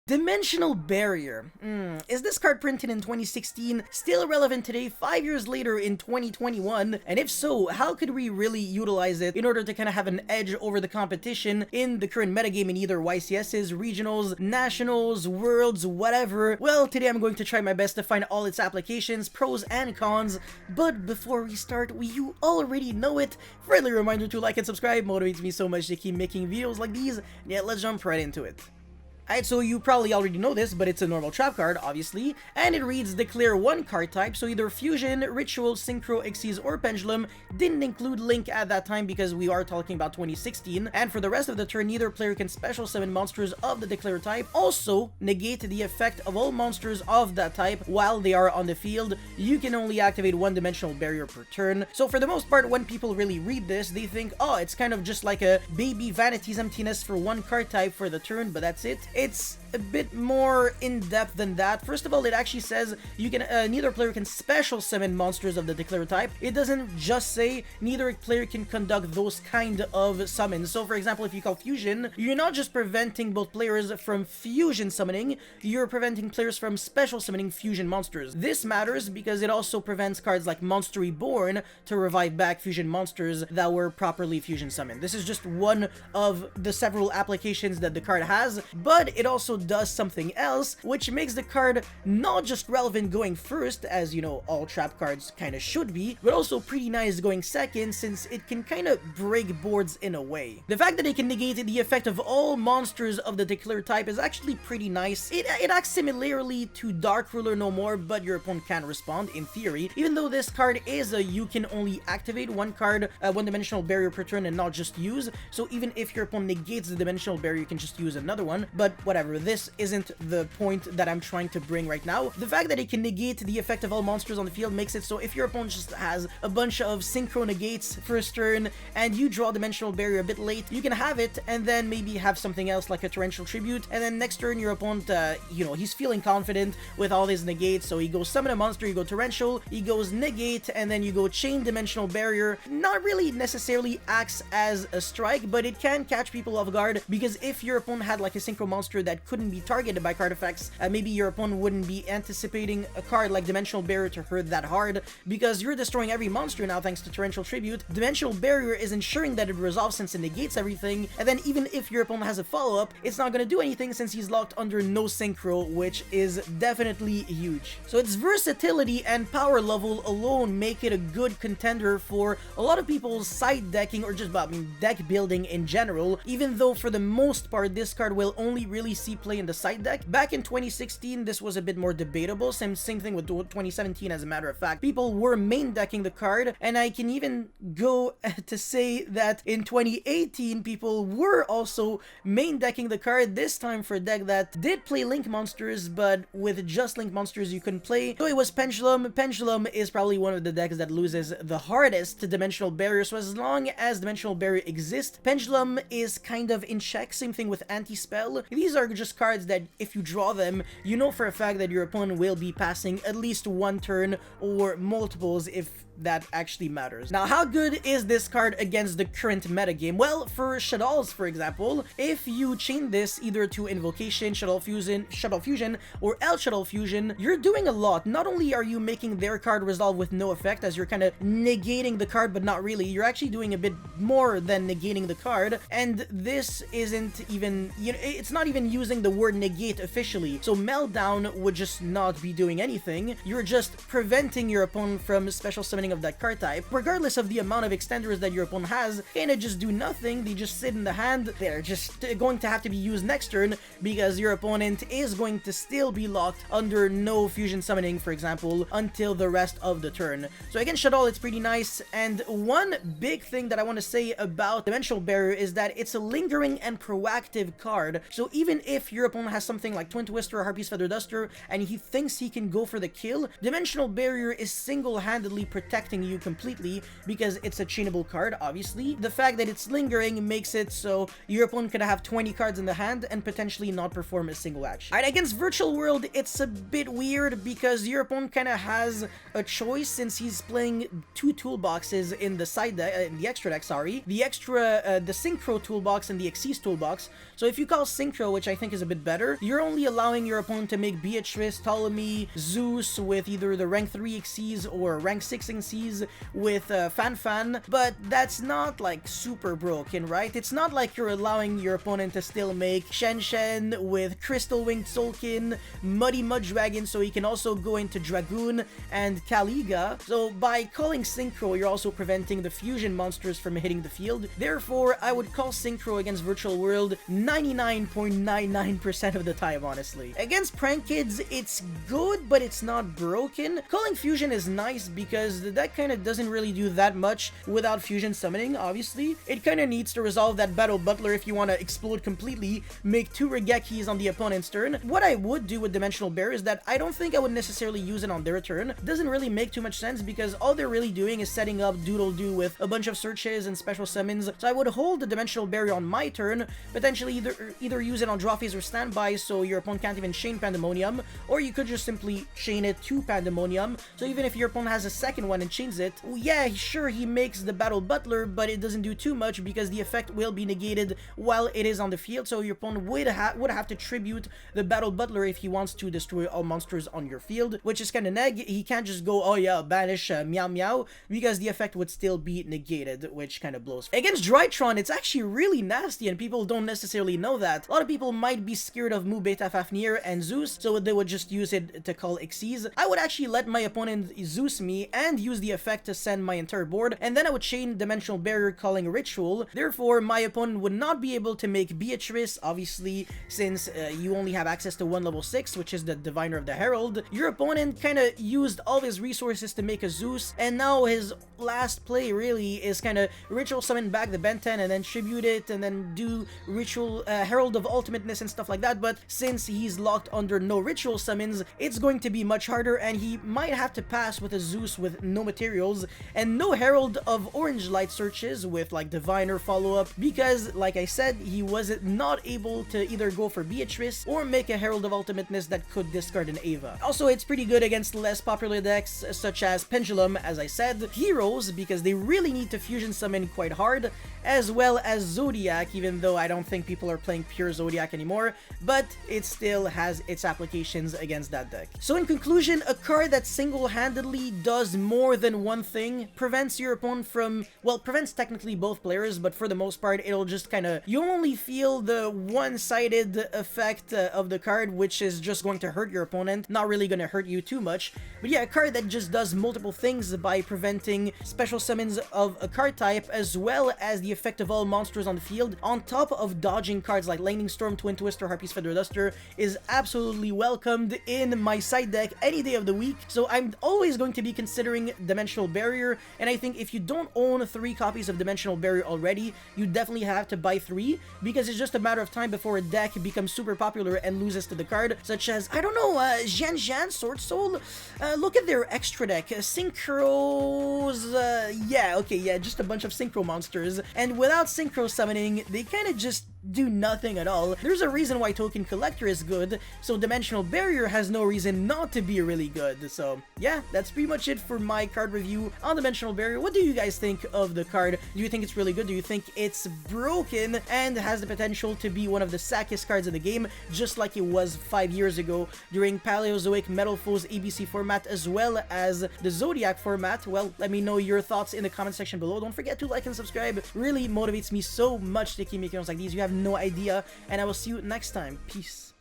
Dimensional Barrier. Is this card printed in 2016 still relevant today, 5 years later in 2021? And if so, how could we really utilize it in order to kind of have an edge over the competition in the current metagame in either YCSs, regionals, nationals, worlds, whatever? Well, today I'm going to try my best to find all its applications, pros and cons. But before we start, you already know it. Friendly reminder to like and subscribe, motivates me so much to keep making videos like these. Yeah, let's jump right into it. Alright, so you probably already know this, but it's a normal trap card, obviously, and it reads declare one card type, so either Fusion, Ritual, Synchro, Xyz, or Pendulum. Didn't include Link at that time because we are talking about 2016, and for the rest of the turn, neither player can special summon monsters of the declare type. Also, negate the effect of all monsters of that type while they are on the field. You can only activate one dimensional barrier per turn. So for the most part, when people really read this, they think, oh, it's kind of just like a baby Vanity's Emptiness for one card type for the turn, but that's it. It's a bit more in-depth than that. First of all, it actually says you can neither player can special summon monsters of the declare type. It doesn't just say neither player can conduct those kind of summons. So for example, if you call Fusion, you're not just preventing both players from Fusion summoning, you're preventing players from special summoning Fusion monsters. This matters because it also prevents cards like Monster Reborn to revive back Fusion monsters that were properly Fusion summoned. This is just one of the several applications that the card has, but it also does something else, which makes the card not just relevant going first, as you know all trap cards kind of should be, but also pretty nice going second, since it can kind of break boards in a way. The fact that it can negate the effect of all monsters of the declare type is actually pretty nice. It acts similarly to Dark Ruler No More, but your opponent can respond in theory, even though this card is a you can only activate one card, one dimensional barrier per turn and not just use. So even if your opponent negates the dimensional barrier, you can just use another one. But whatever, this isn't the point that I'm trying to bring right now. The fact that it can negate the effect of all monsters on the field makes it so if your opponent just has a bunch of synchro negates first turn and you draw dimensional barrier a bit late, you can have it and then maybe have something else like a torrential tribute, and then next turn your opponent, he's feeling confident with all his negates, so he goes summon a monster, you go torrential, he goes negate, and then you go chain dimensional barrier. Not really necessarily acts as a strike, but it can catch people off guard, because if your opponent had like a synchro monster that couldn't be targeted by card effects, maybe your opponent wouldn't be anticipating a card like Dimensional Barrier to hurt that hard, because you're destroying every monster now thanks to Torrential Tribute. Dimensional Barrier is ensuring that it resolves since it negates everything, and then even if your opponent has a follow-up, it's not going to do anything since he's locked under no synchro, which is definitely huge. So its versatility and power level alone make it a good contender for a lot of people's side decking or just deck building in general, even though for the most part this card will only really see play in the side deck. Back in 2016, this was a bit more debatable. Same thing with 2017, as a matter of fact. People were main decking the card, and I can even go to say that in 2018, people were also main decking the card, this time for a deck that did play Link monsters, but with just Link monsters you couldn't play. So it was Pendulum. Pendulum is probably one of the decks that loses the hardest to Dimensional Barrier, so as long as Dimensional Barrier exists, Pendulum is kind of in check. Same thing with Anti-Spell. These are just cards that if you draw them, you know for a fact that your opponent will be passing at least one turn or multiples if that actually matters. Now, how good is this card against the current metagame? Well, for Shaddolls, for example, if you chain this either to Invocation, Shadow Fusion, or El Shadow Fusion, you're doing a lot. Not only are you making their card resolve with no effect, as you're kind of negating the card, but not really, you're actually doing a bit more than negating the card, and this isn't even, it's not even using the word negate officially, so Meltdown would just not be doing anything. You're just preventing your opponent from special summoning of that card type. Regardless of the amount of extenders that your opponent has, kinda just do nothing. They just sit in the hand. They're just going to have to be used next turn because your opponent is going to still be locked under no fusion summoning, for example, until the rest of the turn. So again, Shadow, it's pretty nice. And one big thing that I want to say about Dimensional Barrier is that it's a lingering and proactive card. So even if your opponent has something like Twin Twister or Harpy's Feather Duster and he thinks he can go for the kill, Dimensional Barrier is single-handedly protecting protecting you completely because it's a chainable card, obviously. The fact that it's lingering makes it so your opponent can have 20 cards in the hand and potentially not perform a single action. Alright, against Virtual World, it's a bit weird because your opponent kind of has a choice since he's playing two toolboxes in the side deck, in the extra deck, sorry. The Synchro toolbox and the Xyz toolbox. So if you call Synchro, which I think is a bit better, you're only allowing your opponent to make Beatrice, Ptolemy, Zeus with either the rank 3 Xyz or rank 6 Xyz with Fan, but that's not like super broken, right? It's not like you're allowing your opponent to still make Shen with Crystal Winged Soulkin, Muddy Muddragon, so he can also go into Dragoon and Caliga. So by calling Synchro, you're also preventing the fusion monsters from hitting the field. Therefore, I would call Synchro against Virtual World 99.99% of the time, honestly. Against Prank Kids, it's good, but it's not broken. Calling Fusion is nice because the deck kind of doesn't really do that much without Fusion summoning, obviously. It kind of needs to resolve that Battle Butler if you want to explode completely, make 2 Regekis on the opponent's turn. What I would do with Dimensional Bear is that I don't think I would necessarily use it on their turn. It doesn't really make too much sense because all they're really doing is setting up Doodle-Doo with a bunch of searches and special summons. So I would hold the Dimensional Barrier on my turn, potentially either use it on draw phase or standby so your opponent can't even chain Pandemonium, or you could just simply chain it to Pandemonium. So even if your opponent has a second one and chains it, yeah, sure, he makes the Battle Butler, but it doesn't do too much because the effect will be negated while it is on the field. So your opponent would have to tribute the Battle Butler if he wants to destroy all monsters on your field, which is kind of neg. He can't just go, oh yeah, banish Meow Meow, because the effect would still be negated, which kind of blows. Against Drytron, it's actually really nasty and people don't necessarily know that. A lot of people might be scared of Mu Beta Fafnir and Zeus, so they would just use it to call Xyz. I would actually let my opponent Zeus me and use the effect to send my entire board, and then I would chain Dimensional Barrier calling Ritual. Therefore, my opponent would not be able to make Beatrice, obviously, since you only have access to one level 6, which is the Diviner of the Herald. Your opponent kind of used all his resources to make a Zeus, and now his last play really is kind of Ritual summon back the Ben 10 and then tribute it and then do Ritual Herald of Ultimateness and stuff like that. But since he's locked under no Ritual summons, it's going to be much harder, and he might have to pass with a Zeus with no materials and no Herald of Orange Light searches with like Diviner follow-up, because like I said, he was not able to either go for Beatrice or make a Herald of Ultimateness that could discard an Ava. Also, it's pretty good against less popular decks such as Pendulum, as I said, Heroes, because they really need to fusion summon quite hard, as well as Zodiac, even though I don't think people are playing pure Zodiac anymore, but it still has its applications against that deck. So in conclusion, a card that single-handedly does more than one thing, prevents your opponent from, well, prevents technically both players, but for the most part, it'll just kind of, you only feel the one-sided effect of the card, which is just going to hurt your opponent, not really going to hurt you too much. But yeah, a card that just does multiple things by preventing special summons of a card type, as well as the effect of all monsters on the field, on top of dodging cards like Lightning Storm, Twin Twister, Harpy's Feather Duster, is absolutely welcomed in my side deck any day of the week. So I'm always going to be considering Dimensional Barrier, and I think if you don't own 3 copies of Dimensional Barrier already, you definitely have to buy 3, because it's just a matter of time before a deck becomes super popular and loses to the card, such as, I don't know, Jian, Sword Soul. Look at their extra deck, Synchros, yeah, okay, yeah, just a bunch of Synchro monsters, and without Synchro summoning, they kind of just do nothing at all. There's a reason why Token Collector is good, so Dimensional Barrier has no reason not to be really good. So yeah, that's pretty much it for my card review on Dimensional Barrier. What do you guys think of the card? Do you think it's really good? Do you think it's broken and has the potential to be one of the sackiest cards in the game, just like it was 5 years ago during Paleozoic Metal Foes ABC format, as well as the Zodiac format? Well, let me know your thoughts in the comment section below. Don't forget to like and subscribe. It really motivates me so much to keep making videos like these. You have no idea, and I will see you next time. Peace.